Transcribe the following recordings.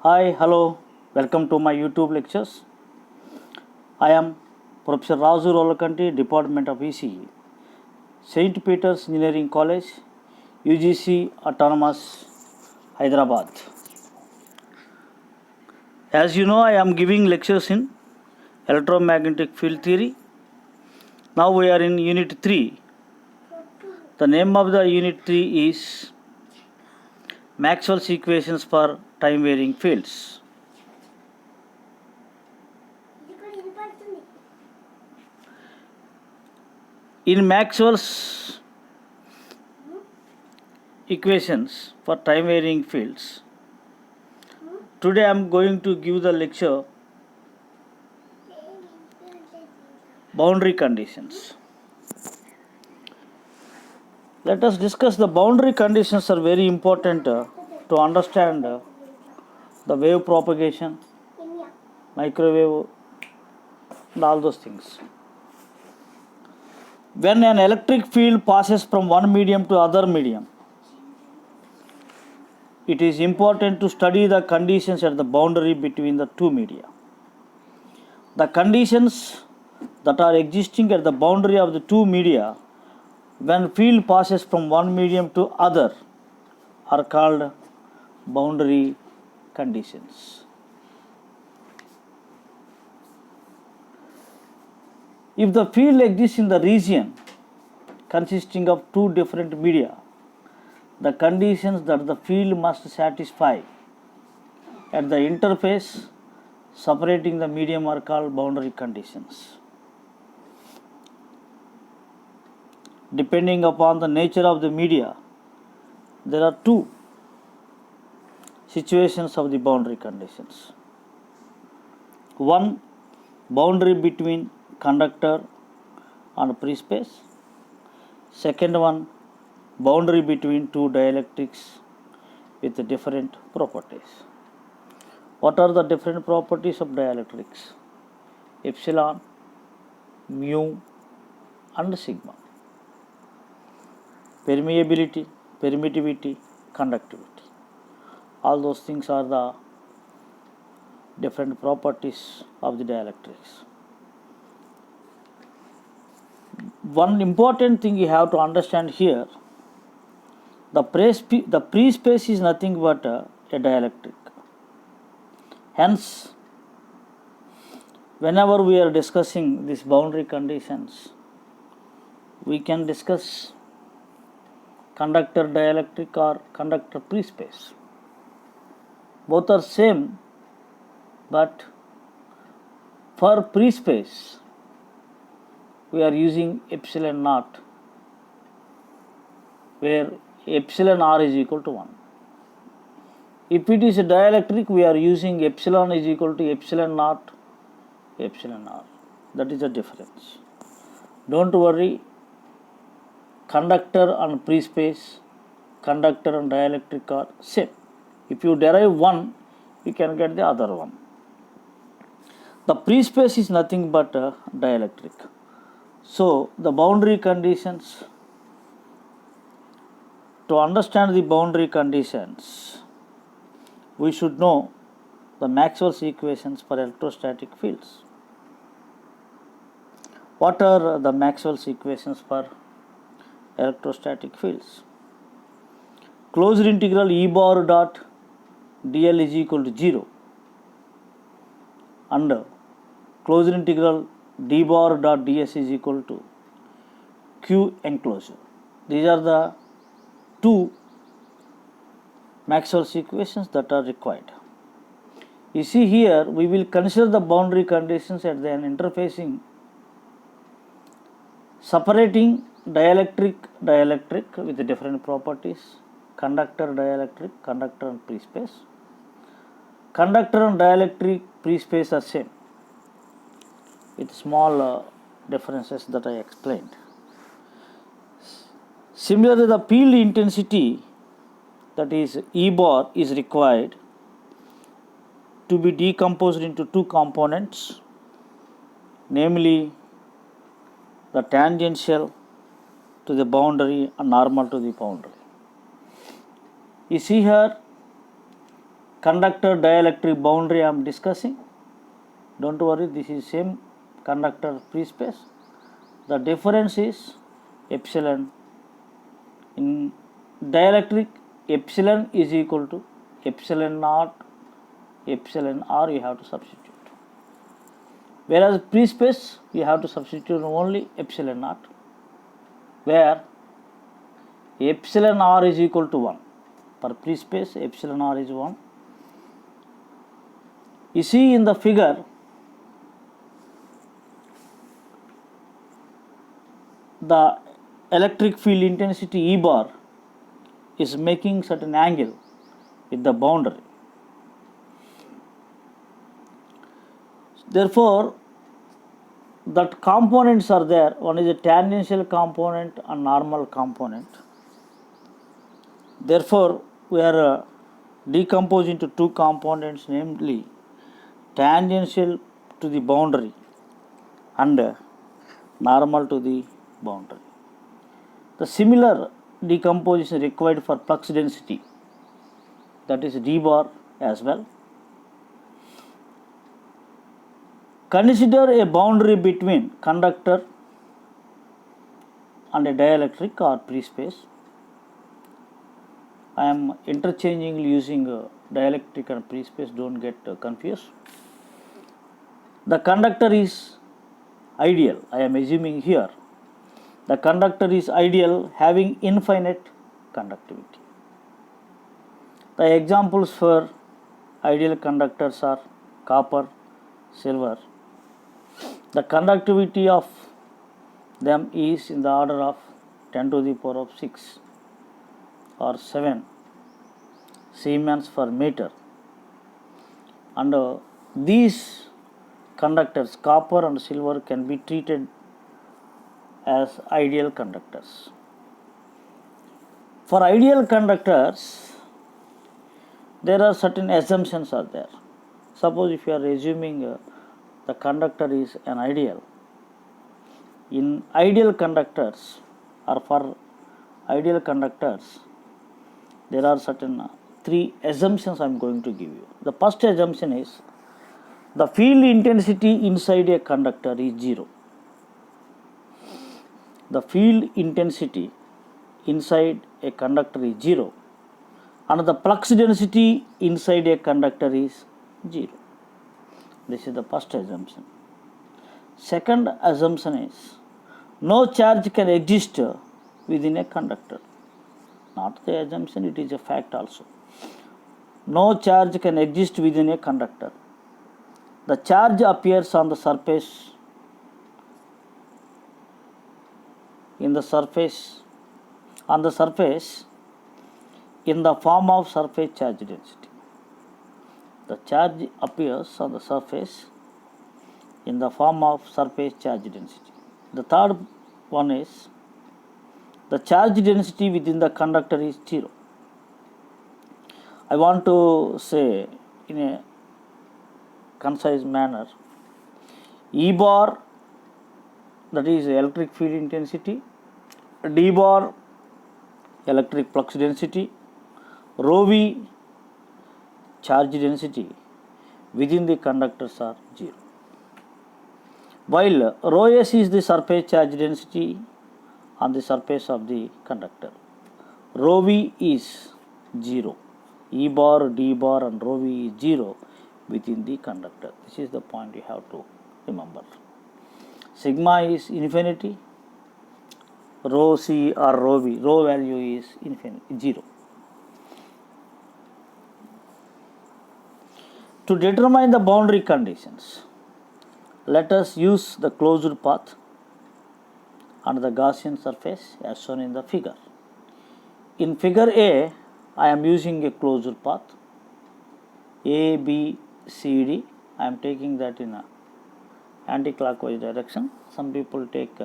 Hi, hello, welcome to my YouTube lectures. I am Professor Razu Rolakanti, Department of ECE, St. Peter's Engineering College, UGC Autonomous, Hyderabad. As you know, I am giving lectures in electromagnetic field theory. Now we are in Unit 3. The name of the Unit 3 is Maxwell's equations for time varying fields. In Maxwell's equations for time varying fields, today I am going to give the lecture boundary conditions. Let us discuss the boundary conditions are very important to understand the wave propagation, microwave, and all those things. When an electric field passes from one medium to other medium, it is important to study the conditions at the boundary between the two media. The conditions that are existing at the boundary of the two media when field passes from one medium to other are called boundary conditions. If the field exists in the region consisting of two different media, the conditions that the field must satisfy at the interface separating the medium are called boundary conditions. Depending upon the nature of the media, there are two situations of the boundary conditions. One, boundary between conductor and free space. Second one, boundary between two dielectrics with different properties. What are the different properties of dielectrics? Epsilon, mu, and sigma. Permeability, permittivity, conductivity. All those things are the different properties of the dielectrics. One important thing you have to understand here, the free space is nothing but a dielectric. Hence, whenever we are discussing these boundary conditions, we can discuss conductor dielectric or conductor free space. Both are same, but for free space, we are using epsilon naught, where epsilon r is equal to 1. If it is a dielectric, we are using epsilon is equal to epsilon naught, epsilon r. That is the difference. Don't worry, conductor and free space, conductor and dielectric are same. If you derive one, you can get the other one. The free space is nothing but a dielectric. So, the boundary conditions, to understand the boundary conditions, we should know the Maxwell's equations for electrostatic fields. What are the Maxwell's equations for electrostatic fields? Closed integral E bar dot dl is equal to 0 and closed integral d bar dot ds is equal to q enclosure. These are the two Maxwell's equations that are required. You see here, we will consider the boundary conditions at the interfacing separating dielectric with different properties, conductor dielectric, conductor and free space. Conductor and dielectric free space are same with small differences that I explained. Similarly, the field intensity, that is E bar, is required to be decomposed into two components, namely the tangential to the boundary and normal to the boundary. You see here, conductor dielectric boundary I am discussing. Don't worry, this is same conductor free space. The difference is epsilon. In dielectric, epsilon is equal to epsilon naught, epsilon r you have to substitute. Whereas free space you have to substitute only epsilon naught, where epsilon r is equal to 1. For free space, epsilon r is 1. You see in the figure, the electric field intensity E bar is making certain angle with the boundary. Therefore, that components are there. One is a tangential component and normal component. Therefore, we are decomposing into two components, namely tangential to the boundary and normal to the boundary. The similar decomposition required for flux density, that is d bar as well. Consider a boundary between conductor and a dielectric or free space. I am interchangingly using dielectric and free space, don't get confused. The conductor is ideal, I am assuming here. The conductor is ideal, having infinite conductivity. The examples for ideal conductors are copper, silver. The conductivity of them is in the order of 10 to the power of 6 or 7 Siemens per meter. And these conductors, copper and silver, can be treated as ideal conductors. For ideal conductors, there are certain assumptions are there. Suppose if you are assuming the conductor is an ideal, in ideal conductors or for ideal conductors, there are certain three assumptions I am going to give you. The first assumption is the field intensity inside a conductor is 0. The field intensity inside a conductor is 0 and the flux density inside a conductor is 0. This is the first assumption. Second assumption is no charge can exist within a conductor. Not the assumption, it is a fact also. No charge can exist within a conductor. The charge appears on the surface, on the surface in the form of surface charge density. The charge appears on the surface in the form of surface charge density. The third one is the charge density within the conductor is 0. I want to say in a concise manner, E bar, that is electric field intensity, D bar electric flux density, rho v charge density within the conductors are 0. While rho s is the surface charge density on the surface of the conductor, rho v is 0. E bar, D bar and rho v is 0 within the conductor. This is the point you have to remember. Sigma is infinity, rho c or rho v, rho value is infinity, 0. To determine the boundary conditions, let us use the closed path and the Gaussian surface as shown in the figure. In figure A, I am using a closed path A, B, C, D. I am taking that in a anti-clockwise direction. Some people take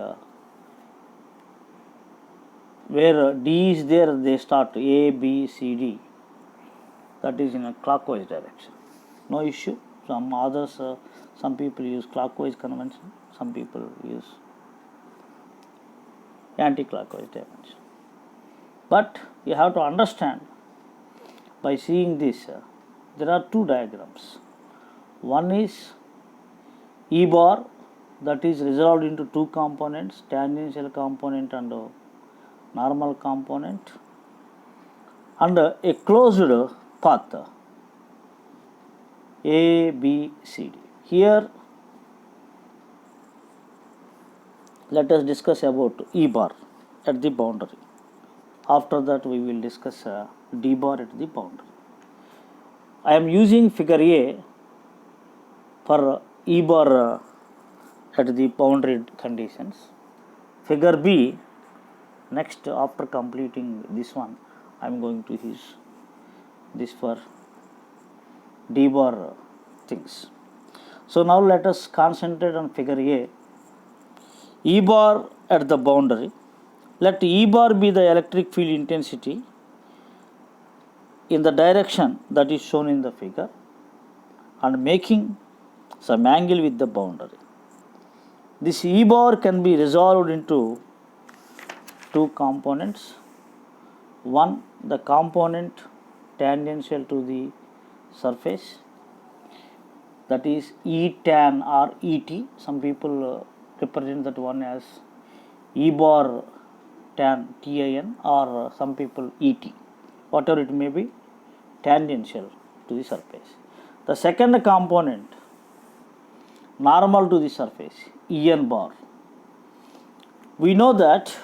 where D is there, they start A, B, C, D. That is in a clockwise direction. No issue. Some others, some people use clockwise convention, some people use anti-clockwise dimension. But you have to understand by seeing this, there are two diagrams. One is E bar, that is resolved into two components, tangential component and normal component, and a closed path A, B, C, D. Here let us discuss about E bar at the boundary. After that we will discuss D bar at the boundary. I am using figure A for E bar at the boundary conditions. Figure B, next after completing this one, I am going to use this for D bar things. So now let us concentrate on figure A. E bar at the boundary. Let E bar be the electric field intensity in the direction that is shown in the figure and making some angle with the boundary. This E bar can be resolved into two components. One, the component tangential to the surface, that is E tan or ET. Some people represent that one as E bar tan, TAN, or some people ET, whatever it may be, tangential to the surface. The second component, normal to the surface, En bar. We know that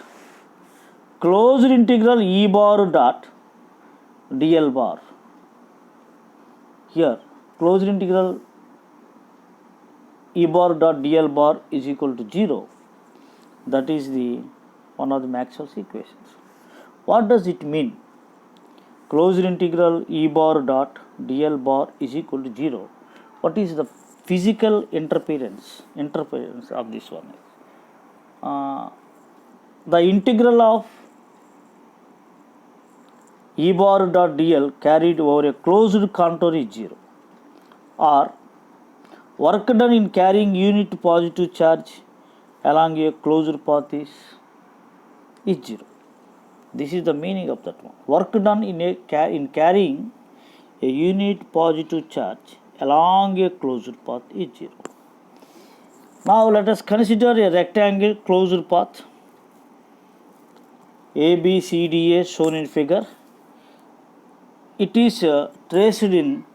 closed integral E bar dot dl bar. Here closed integral E bar dot dl bar is equal to 0. That is the one of the Maxwell's equations. What does it mean? Closed integral E bar dot dl bar is equal to 0. What is the physical interference of this one? The integral of E bar dot dl carried over a closed contour is 0, or work done in carrying unit positive charge along a closed path is 0. This is the meaning of that one. Work done in carrying a unit positive charge along a closed path is 0. Now let us consider a rectangle closed path ABCDA shown in figure. It is traced in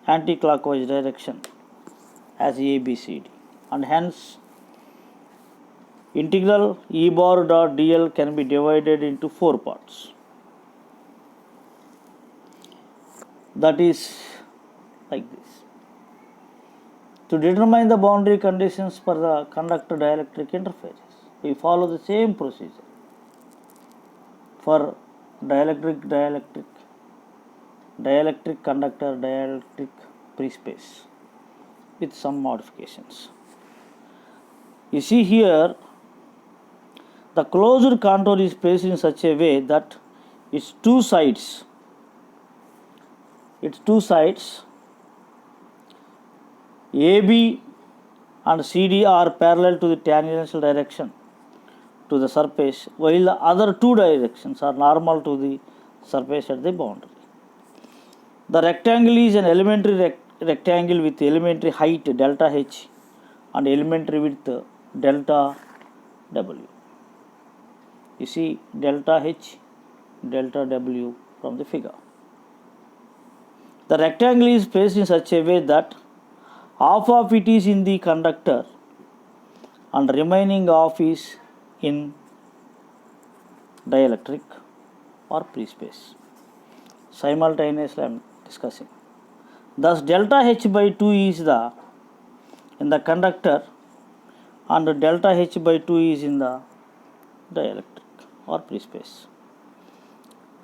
anti-clockwise direction as ABCD, and hence integral E bar dot dl can be divided into four parts. That is like this. To determine the boundary conditions for the conductor dielectric interfaces, we follow the same procedure for dielectric conductor, dielectric free space, with some modifications. You see here, the closed contour is placed in such a way that its two sides AB and CD are parallel to the tangential direction to the surface, while the other two directions are normal to the surface at the boundary. The rectangle is an elementary rectangle with elementary height delta h and elementary width delta w. You see delta h, delta w from the figure. The rectangle is placed in such a way that half of it is in the conductor and remaining half is in dielectric or free space. Simultaneously I am discussing. Thus delta h by 2 is in the conductor and delta h by 2 is in the dielectric or free space.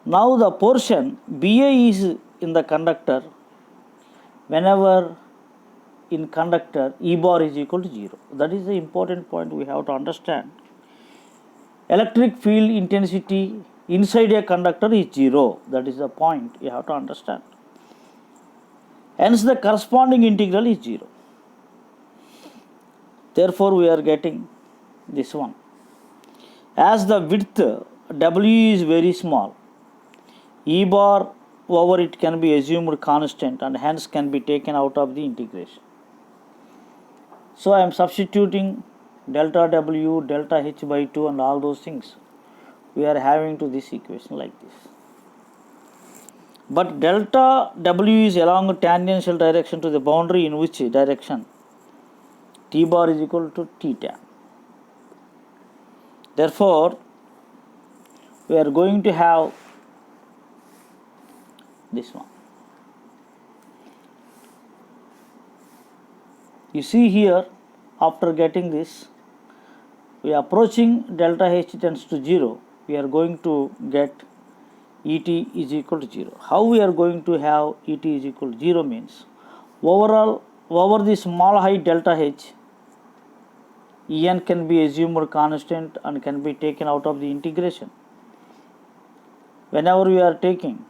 Now the portion BA is in the conductor whenever in conductor E bar is equal to 0. That is the important point we have to understand. Electric field intensity inside a conductor is 0. That is the point you have to understand. Hence the corresponding integral is 0. Therefore we are getting this one. As the width W is very small, E bar over it can be assumed constant and hence can be taken out of the integration. So I am substituting delta W, delta H by 2 and all those things we are having to this equation like this. But delta W is along tangential direction to the boundary, in which direction T bar is equal to T tan. Therefore, we are going to have this one. You see here, after getting this, we are approaching delta H tends to 0. We are going to get Et is equal to 0. How we are going to have Et is equal to 0 means, overall, over the small height delta H, En can be assumed constant and can be taken out of the integration. Whenever we are taking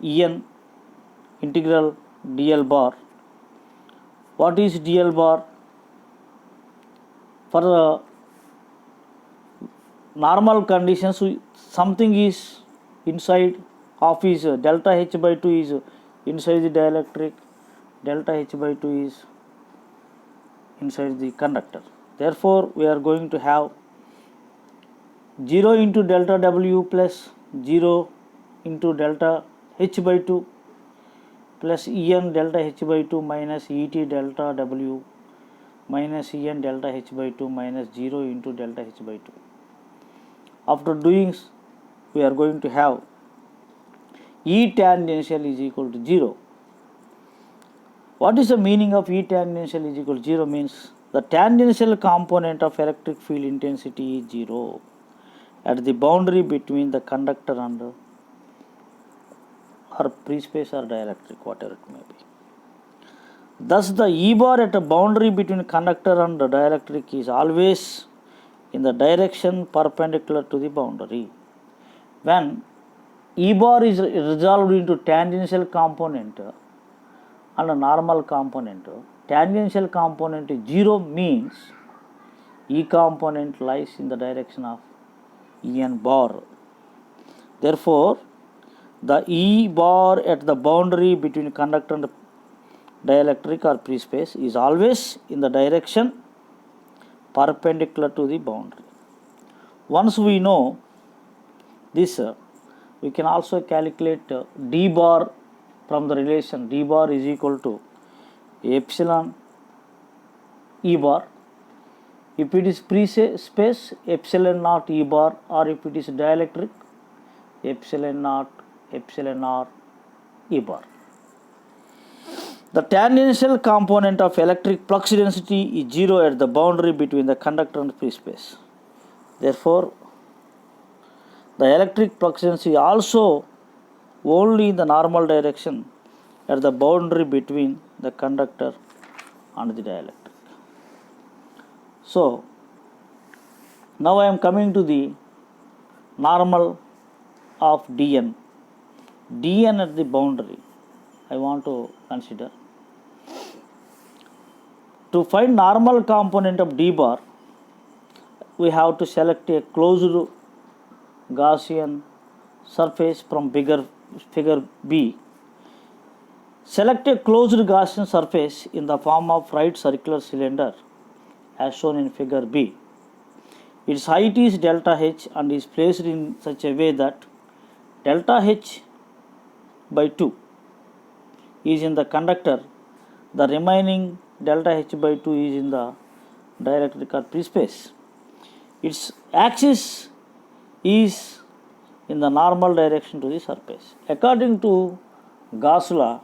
En integral dl bar, what is dl bar? For the normal conditions, something is inside of is delta H by 2 is inside the dielectric, delta H by 2 is inside the conductor. Therefore, we are going to have 0 into delta W plus 0 into delta H by 2 plus En delta H by 2 minus Et delta W minus En delta H by 2 minus 0 into delta H by 2. After doing, we are going to have E tangential is equal to 0. What is the meaning of E tangential is equal to 0? Means the tangential component of electric field intensity is 0 at the boundary between the conductor and or free space or dielectric, whatever it may be. Thus, the E bar at a boundary between conductor and the dielectric is always in the direction perpendicular to the boundary. When E bar is resolved into tangential component and a normal component, tangential component is 0 means E component lies in the direction of En bar. Therefore, the E bar at the boundary between conductor and dielectric or free space is always in the direction perpendicular to the boundary. Once we know this, we can also calculate D bar from the relation D bar is equal to epsilon E bar. If it is free space, epsilon naught E bar, or if it is dielectric, epsilon naught epsilon r E bar. The tangential component of electric flux density is 0 at the boundary between the conductor and free space. Therefore, the electric flux density also only in the normal direction at the boundary between the conductor and the dielectric. So, now I am coming to the normal of dn. dn at the boundary I want to consider. To find normal component of D bar, we have to select a closed Gaussian surface from figure B. Select a closed Gaussian surface in the form of right circular cylinder as shown in figure B. Its height is delta H and is placed in such a way that delta H by 2 is in the conductor, the remaining delta H by 2 is in the dielectric or free space. Its axis is in the normal direction to the surface. According to Gauss law,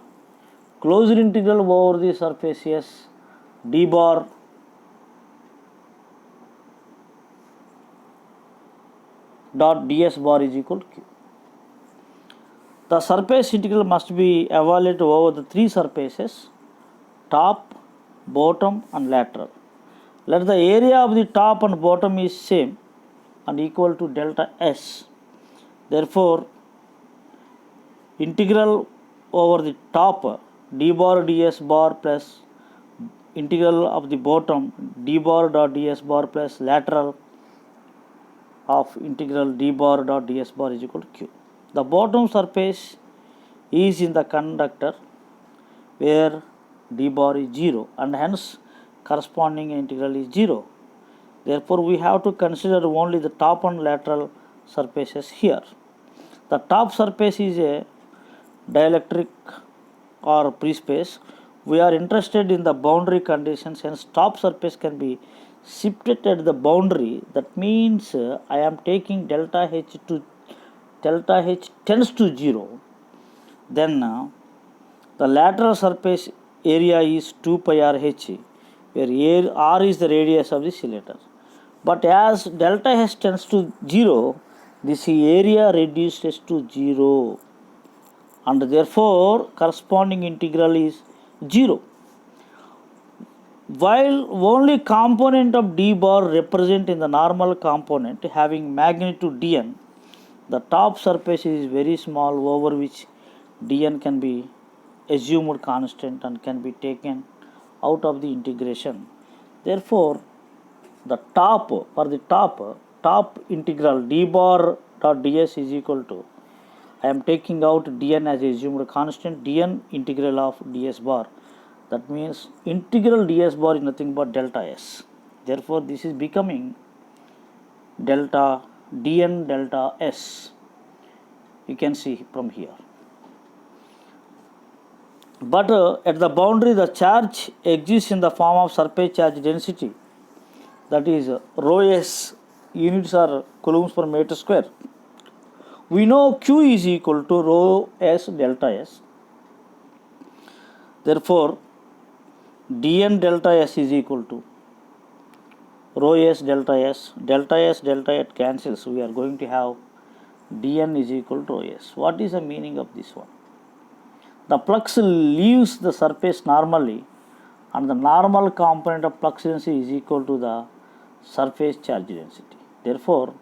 closed integral over the surface S D bar dot ds bar is equal to q. The surface integral must be evaluated over the three surfaces, top, bottom and lateral. Let the area of the top and bottom is same and equal to delta S. Therefore, integral over the top d bar ds bar plus integral of the bottom d bar dot ds bar plus lateral of integral d bar dot ds bar is equal to q. The bottom surface is in the conductor where d bar is 0 and hence corresponding integral is 0. Therefore, we have to consider only the top and lateral surfaces here. The top surface is a dielectric or free space. We are interested in the boundary conditions, hence top surface can be shifted at the boundary. That means I am taking delta H tends to 0. Then the lateral surface area is 2 pi r h, where r is the radius of the cylinder. But as delta H tends to 0, this area reduces to 0 and therefore corresponding integral is 0. While only component of d bar represent in the normal component having magnitude dn, the top surface is very small over which dn can be assumed constant and can be taken out of the integration. Therefore, the top integral d bar dot ds is equal to, I am taking out dn as assumed constant, dn integral of ds bar. That means integral ds bar is nothing but delta s. Therefore, this is becoming delta dn delta s. You can see from here. But at the boundary, the charge exists in the form of surface charge density, that is rho s, units are coulombs per meter square. We know q is equal to rho s delta s. Therefore, dn delta s is equal to rho s delta s. Delta s cancels. We are going to have dn is equal to rho s. What is the meaning of this one? The flux leaves the surface normally and the normal component of flux density is equal to the surface charge density. Therefore,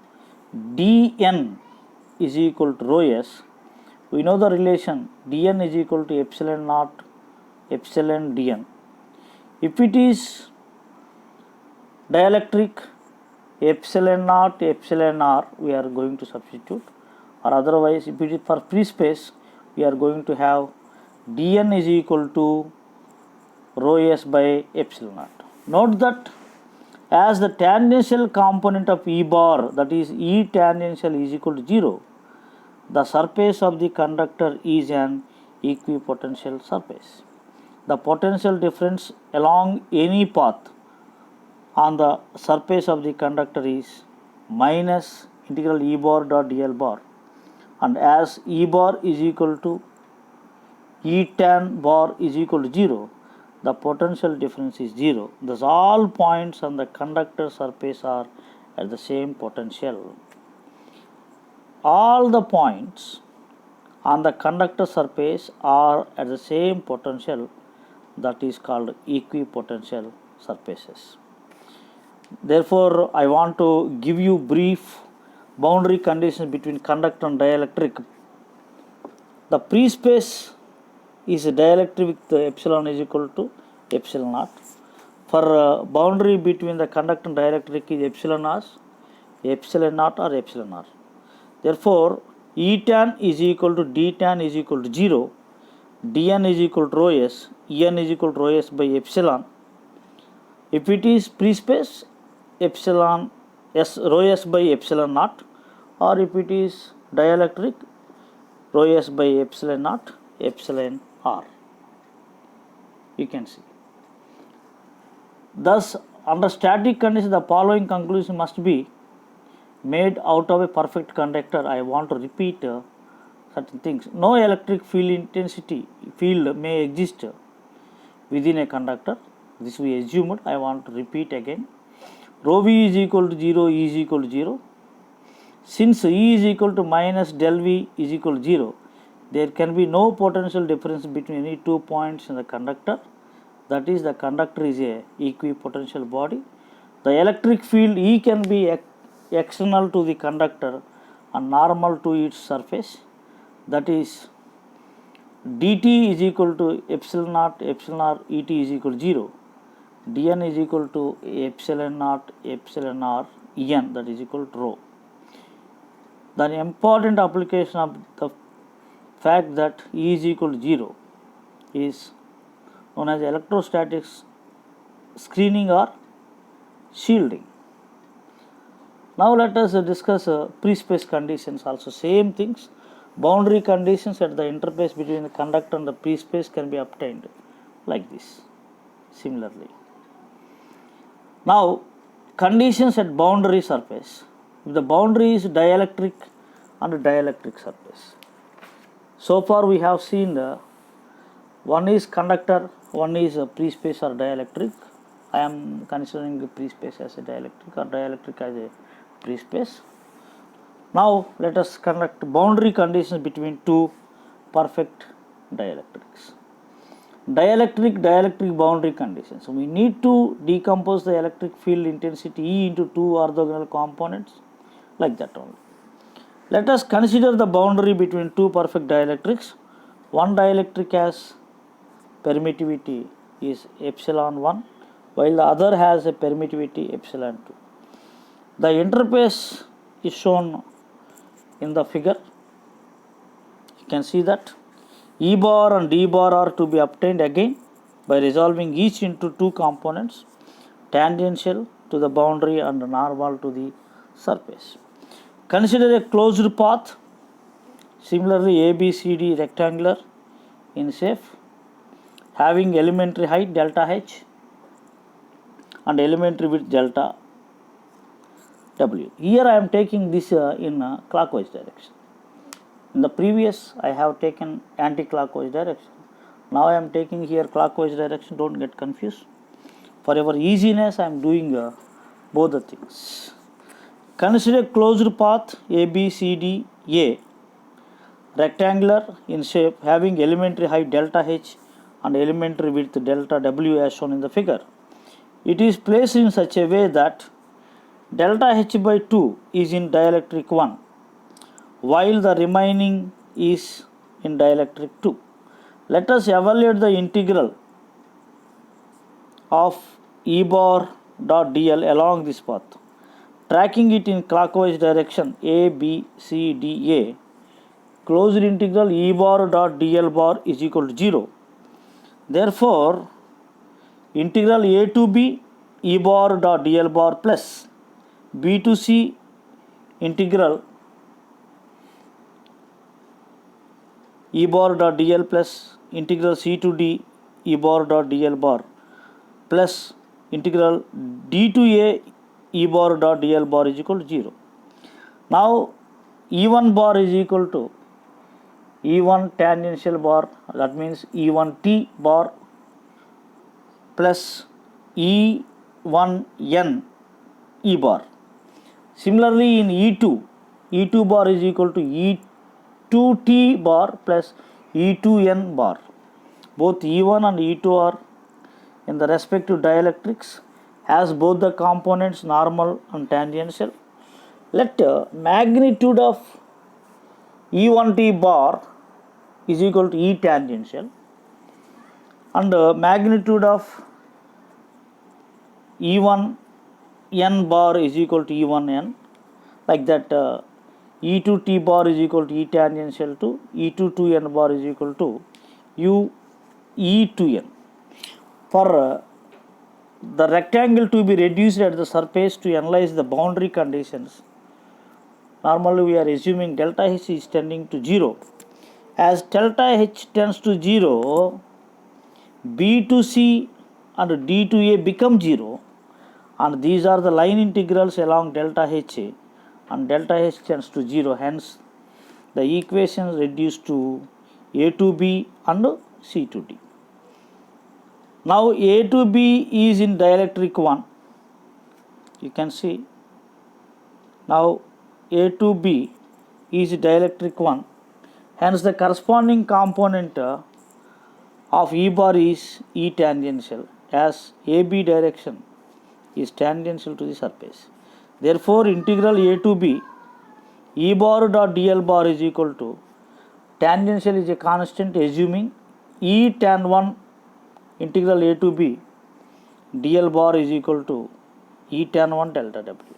dn is equal to rho s. We know the relation dn is equal to epsilon naught epsilon dn. If it is dielectric, epsilon naught epsilon r we are going to substitute, or otherwise if it is for free space we are going to have dn is equal to rho s by epsilon naught. Note that as the tangential component of E bar, that is E tangential is equal to 0, the surface of the conductor is an equipotential surface. The potential difference along any path on the surface of the conductor is minus integral E bar dot dl bar, and as E bar is equal to E tan bar is equal to 0, the potential difference is 0. Thus, all points on the conductor surface are at the same potential. All the points on the conductor surface are at the same potential, that is called equipotential surfaces. Therefore, I want to give you brief boundary conditions between conductor and dielectric. The free space is a dielectric with epsilon is equal to epsilon naught. For boundary between the conductor and dielectric is epsilon naught or epsilon r. Therefore, E tan is equal to d tan is equal to 0, dn is equal to rho s, en is equal to rho s by epsilon. If it is free space, epsilon s rho s by epsilon naught, or if it is dielectric, rho s by epsilon naught epsilon r. You can see. Thus, under static conditions, the following conclusion must be made out of a perfect conductor. I want to repeat certain things. No electric field may exist within a conductor. This we assumed. I want to repeat again. Rho v is equal to 0, E is equal to 0. Since E is equal to minus del V is equal to 0, there can be no potential difference between any 2 points in the conductor. That is, the conductor is a equipotential body. The electric field E can be external to the conductor and normal to its surface. That is, dt is equal to epsilon naught epsilon r et is equal to 0. dn is equal to epsilon naught epsilon r en, that is equal to rho. The important application of the fact that E is equal to 0 is known as electrostatic screening or shielding. Now let us discuss pre-space conditions also. Same things. Boundary conditions at the interface between the conductor and the pre-space can be obtained like this. Similarly, now conditions at boundary surface. If the boundary is dielectric and dielectric surface. So far we have seen one is conductor, one is pre-space or dielectric. I am considering the pre-space as a dielectric or dielectric as a pre-space. Now let us conduct boundary conditions between two perfect dielectrics. Dielectric boundary conditions. So we need to decompose the electric field intensity E into two orthogonal components like that only. Let us consider the boundary between two perfect dielectrics. One dielectric has permittivity is epsilon 1 while the other has a permittivity epsilon 2. The interface is shown in the figure. You can see that E bar and D bar are to be obtained again by resolving each into two components, tangential to the boundary and normal to the surface. Consider a closed path. Similarly, ABCD rectangular in shape, having elementary height delta H and elementary width delta W. Here I am taking this in clockwise direction. In the previous I have taken anti-clockwise direction. Now I am taking here clockwise direction. Don't get confused. For your easiness I am doing both the things. Consider closed path ABCDA rectangular in shape, having elementary height delta H and elementary width delta W as shown in the figure. It is placed in such a way that delta H by 2 is in dielectric 1 while the remaining is in dielectric 2. Let us evaluate the integral of E bar dot dl along this path. Tracking it in clockwise direction A, B, C, D, A, closed integral E bar dot dl bar is equal to 0. Therefore, integral A to B E bar dot dl bar plus B to C integral E bar dot dl plus integral C to D E bar dot dl bar plus integral D to A E bar dot dl bar is equal to 0. Now E1 bar is equal to E1 tangential bar, that means E1T bar plus E1N E bar. Similarly in E2 bar is equal to E2T bar plus E2N bar. Both E1 and E2 are in the respective dielectrics has both the components normal and tangential. Let magnitude of E1T bar is equal to E tangential and magnitude of E1N bar is equal to E1N, like that E2T bar is equal to E tangential to E22N bar is equal to E2N. For the rectangle to be reduced at the surface to analyze the boundary conditions, normally we are assuming delta H is tending to 0. As delta H tends to 0, B to C and D to A become 0, and these are the line integrals along delta H, and delta H tends to 0. Hence, the equations reduce to A to B and C to D. Now A to B is in dielectric 1. You can see now A to B is dielectric 1. Hence the corresponding component of E bar is E tangential, as AB direction is tangential to the surface. Therefore, integral A to B E bar dot dl bar is equal to tangential is a constant, assuming E tan 1 integral A to B dl bar is equal to E tan 1 delta W.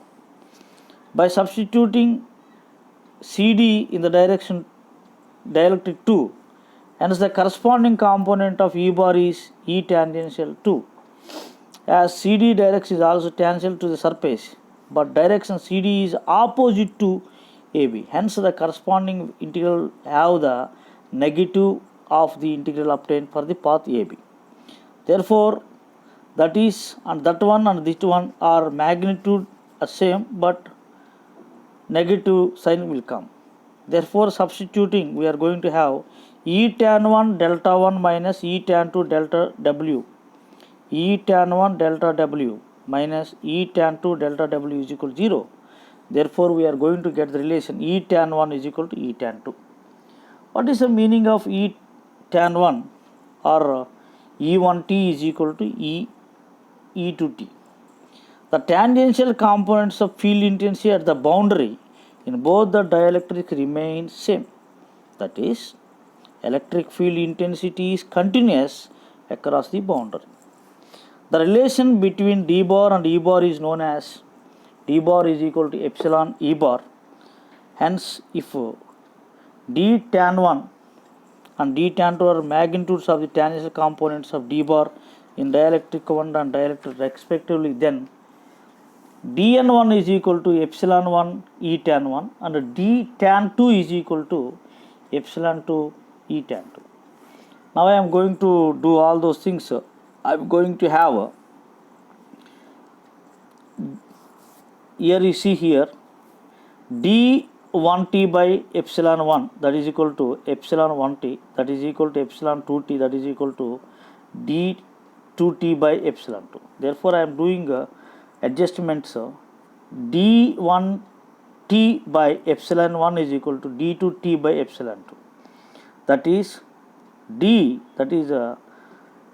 By substituting CD in the direction dielectric 2. Hence the corresponding component of E bar is E tangential 2. As CD direction is also tangential to the surface, but direction CD is opposite to AB. Hence the corresponding integral have the negative of the integral obtained for the path AB. Therefore, that is, and that one and this one are magnitude same, but negative sign will come. Therefore, substituting, we are going to have E tan 1 delta 1 minus E tan 2 delta W. E tan 1 delta W minus E tan 2 delta W is equal to 0. Therefore, we are going to get the relation E tan 1 is equal to E tan 2. What is the meaning of E tan 1 or E1t is equal to E2t? The tangential components of field intensity at the boundary in both the dielectrics remain same. That is, electric field intensity is continuous across the boundary. The relation between D bar and E bar is known as D bar is equal to epsilon E bar. Hence, if D tan 1 and D tan 2 are magnitudes of the tangential components of D bar in dielectric 1 and dielectric respectively, then dn1 is equal to epsilon 1 E tan 1 and D tan 2 is equal to epsilon 2 E tan 2. Now I am going to do all those things. I am going to have here you see here d1t by epsilon 1 that is equal to epsilon 1t that is equal to epsilon 2t that is equal to d2t by epsilon 2. Therefore, I am doing adjustments. D1t by epsilon 1 is equal to d2t by epsilon 2. That is D, that is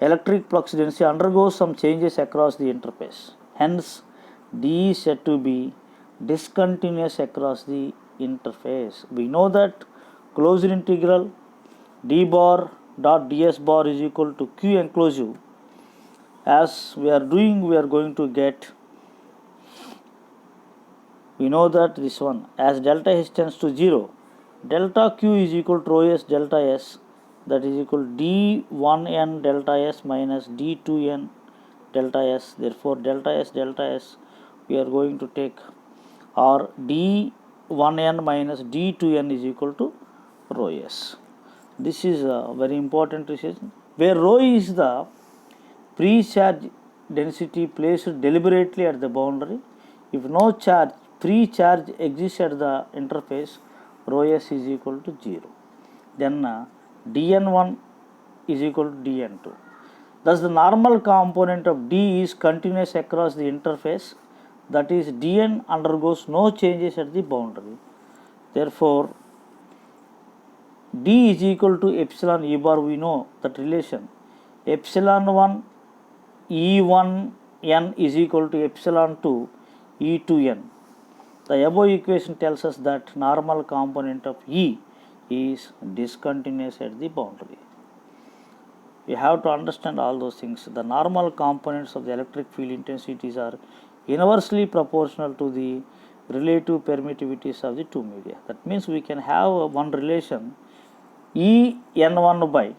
electric flux density undergoes some changes across the interface. Hence, D is said to be discontinuous across the interface. We know that closed integral D bar dot ds bar is equal to Q enclosive. As we are doing, we are going to get, we know that this one as delta H tends to 0, delta Q is equal to rho S delta S, that is equal to d1n delta S minus d2n delta S. Therefore, delta S we are going to take, or d1n minus d2n is equal to rho S. This is a very important decision, where rho is the pre-charge density placed deliberately at the boundary. If no charge, free charge exists at the interface, rho S is equal to 0. Then dn1 is equal to dn2. Thus, the normal component of D is continuous across the interface. That is, dn undergoes no changes at the boundary. Therefore, D is equal to epsilon E bar. We know that relation epsilon 1 E1 n is equal to epsilon 2 E2n. The above equation tells us that normal component of E is discontinuous at the boundary. We have to understand all those things. The normal components of the electric field intensities are inversely proportional to the relative permittivities of the two media. That means we can have one relation En1 by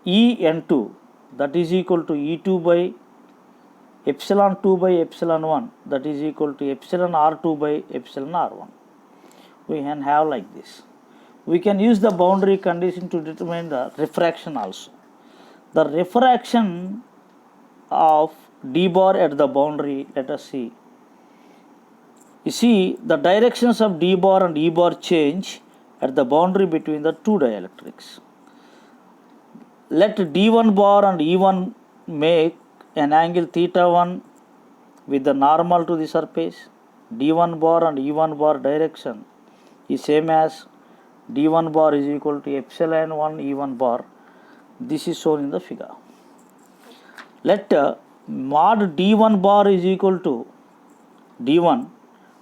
En2 that is equal to E2 by epsilon 2 by epsilon 1 that is equal to epsilon R2 by epsilon R1. We can have like this. We can use the boundary condition to determine the refraction also. The refraction of D bar at the boundary, let us see. You see, the directions of D bar and E bar change at the boundary between the two dielectrics. Let D1 bar and E1 make an angle theta 1 with the normal to the surface. D1 bar and E1 bar direction is same as D1 bar is equal to epsilon 1 E1 bar. This is shown in the figure. Let mod D1 bar is equal to D1,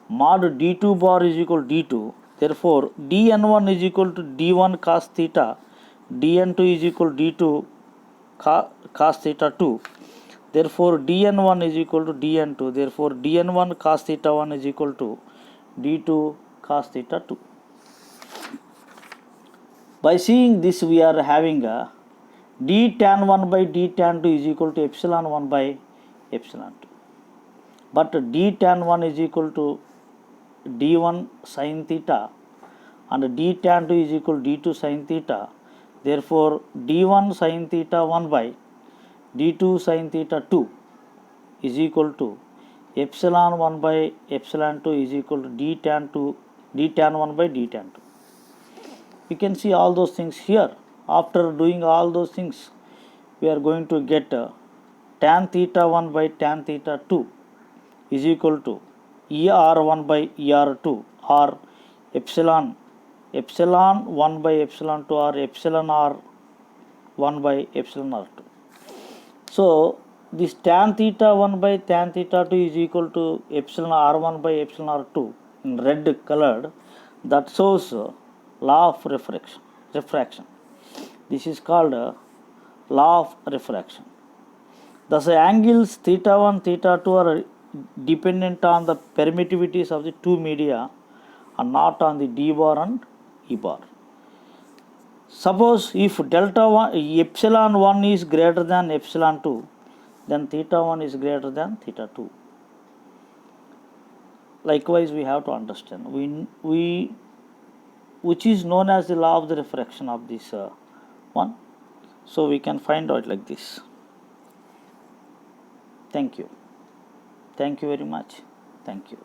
mod D2 bar is equal to D2. Therefore, dn1 is equal to d1 cos theta, dn2 is equal to d2 cos theta 2. Therefore, dn1 is equal to dn2. Therefore, dn1 cos theta 1 is equal to d2 cos theta 2. By seeing this, we are having a d tan 1 by d tan 2 is equal to epsilon 1 by epsilon 2. But d tan 1 is equal to d1 sin theta and d tan 2 is equal to d2 sin theta. Therefore, d1 sin theta 1 by d2 sin theta 2 is equal to epsilon 1 by epsilon 2 is equal to d tan 1 by d tan 2. You can see all those things here. After doing all those things, we are going to get tan theta 1 by tan theta 2 is equal to ER1 by ER2 or epsilon 1 by epsilon 2 or epsilon R1 by epsilon R2. So this tan theta 1 by tan theta 2 is equal to epsilon R1 by epsilon R2 in red colored. That shows law of refraction. This is called law of refraction. Thus, angles theta 1, theta 2 are dependent on the permittivities of the two media and not on the d bar and e bar. Suppose if delta 1, epsilon 1 is greater than epsilon 2, then theta 1 is greater than theta 2. Likewise, we have to understand which is known as the law of the refraction of this one. So we can find out like this. Thank you. Thank you very much. Thank you.